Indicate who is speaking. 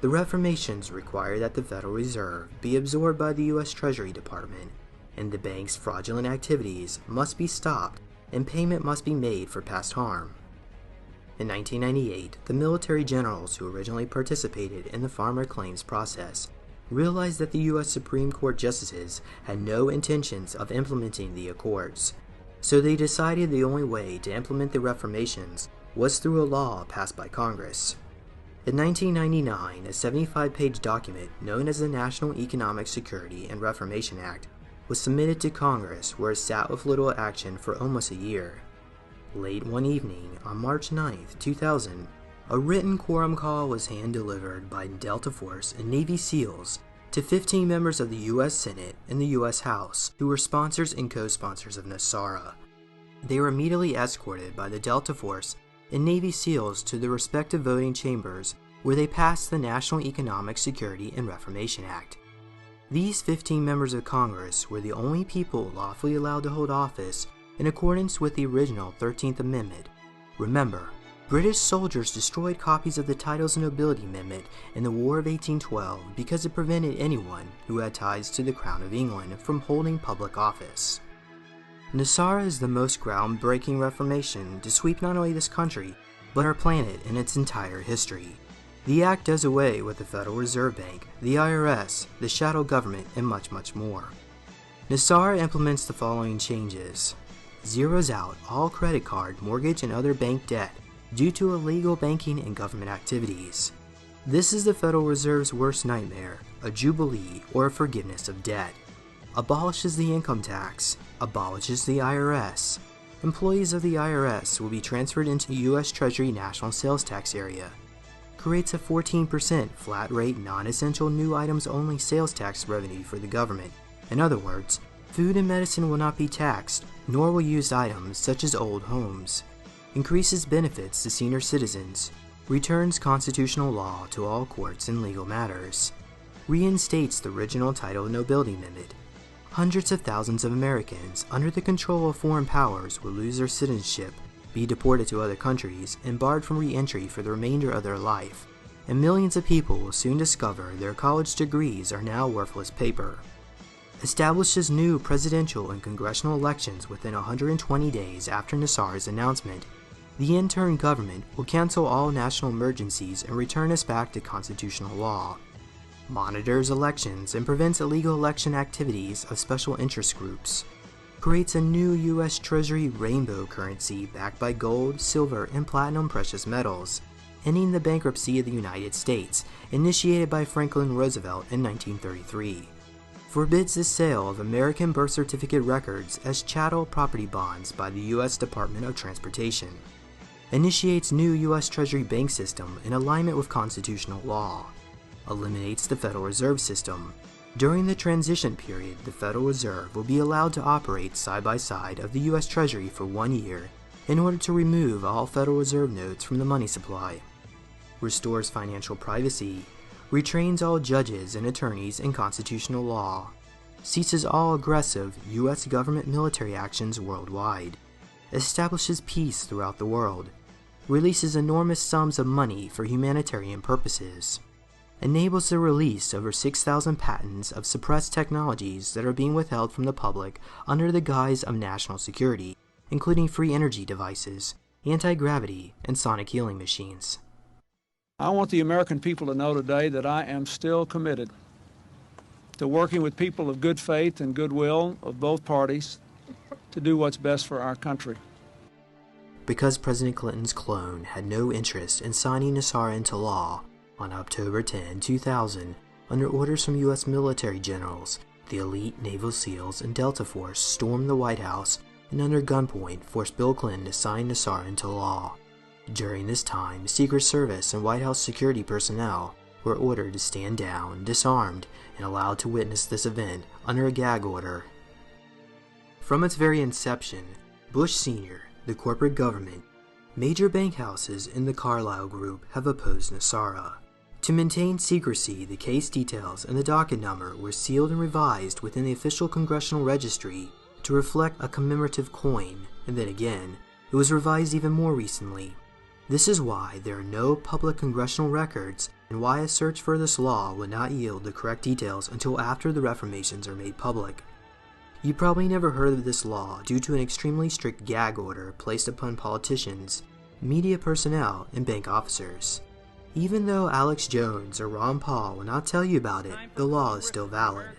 Speaker 1: The reformations require that the Federal Reserve be absorbed by the U.S. Treasury Department, and the bank's fraudulent activities must be stopped and payment must be made for past harm. In 1998, the military generals who originally participated in the farmer claims process realized that the U.S. Supreme Court justices had no intentions of implementing the accords, so they decided the only way to implement the reformations was through a law passed by Congress. In 1999, a 75-page document known as the National Economic Security and Reformation Act was submitted to Congress, where it sat with little action for almost a year. Late one evening, on March 9, 2000, a written quorum call was hand-delivered by Delta Force and Navy SEALs to 15 members of the U.S. Senate and the U.S. House, who were sponsors and co-sponsors of Nesara. They were immediately escorted by the Delta Force and Navy SEALs to the respective voting chambers, where they passed the National Economic Security and Reformation Act. These 15 members of Congress were the only people lawfully allowed to hold office in accordance with the original 13th Amendment. Remember, British soldiers destroyed copies of the Titles of Nobility Amendment in the War of 1812 because it prevented anyone who had ties to the Crown of England from holding public office. Nesara is the most groundbreaking reformation to sweep not only this country, but our planet in its entire history. The act does away with the Federal Reserve Bank, the IRS, the shadow government, and much, much more. Nesara implements the following changes. Zeroes out all credit card, mortgage, and other bank debt due to illegal banking and government activities. This is the Federal Reserve's worst nightmare, a jubilee or a forgiveness of debt. Abolishes the income tax, abolishes the IRS. Employees of the IRS will be transferred into U.S. Treasury National Sales Tax area. Creates a 14% flat rate non-essential new items only sales tax revenue for the government. In other words, food and medicine will not be taxed, nor will used items such as old homes. Increases benefits to senior citizens. Returns constitutional law to all courts and legal matters. Reinstates the original Title of Nobility Amendment. Hundreds of thousands of Americans under the control of foreign powers will lose their citizenship, be deported to other countries, and barred from re-entry for the remainder of their life. And millions of people will soon discover their college degrees are now worthless paper. Establishes new presidential and congressional elections within 120 days after Nesara's announcement. The interim government will cancel all national emergencies and return us back to constitutional law. Monitors elections and prevents illegal election activities of special interest groups. Creates a new U.S. Treasury rainbow currency backed by gold, silver, and platinum precious metals, ending the bankruptcy of the United States, initiated by Franklin Roosevelt in 1933. Forbids the sale of American birth certificate records as chattel property bonds by the U.S. Department of Transportation. Initiates new U.S. Treasury bank system in alignment with constitutional law. Eliminates the Federal Reserve System. During the transition period, the Federal Reserve will be allowed to operate side by side of the U.S. Treasury for 1 year in order to remove all Federal Reserve notes from the money supply. Restores financial privacy. Retrains all judges and attorneys in constitutional law. Ceases all aggressive U.S. government military actions worldwide. Establishes peace throughout the world. Releases enormous sums of money for humanitarian purposes. Enables the release of over 6,000 patents of suppressed technologies that are being withheld from the public under the guise of national security, including free energy devices, anti-gravity, and sonic healing machines.
Speaker 2: I want the American people to know today that I am still committed to working with people of good faith and goodwill of both parties to do what's best for our country.
Speaker 1: Because President Clinton's clone had no interest in signing Nesara into law, on October 10, 2000, under orders from U.S. military generals, the elite Naval SEALs and Delta Force stormed the White House and under gunpoint forced Bill Clinton to sign Nesara into law. During this time, Secret Service and White House security personnel were ordered to stand down, disarmed, and allowed to witness this event under a gag order. From its very inception, Bush Sr., the corporate government, major bank houses in the Carlyle Group have opposed Nesara. To maintain secrecy, the case details and the docket number were sealed and revised within the official congressional registry to reflect a commemorative coin, and then again, it was revised even more recently. This is why there are no public congressional records and why a search for this law would not yield the correct details until after the reformations are made public. You probably never heard of this law due to an extremely strict gag order placed upon politicians, media personnel, and bank officers. Even though Alex Jones or Ron Paul will not tell you about it, the law is still valid.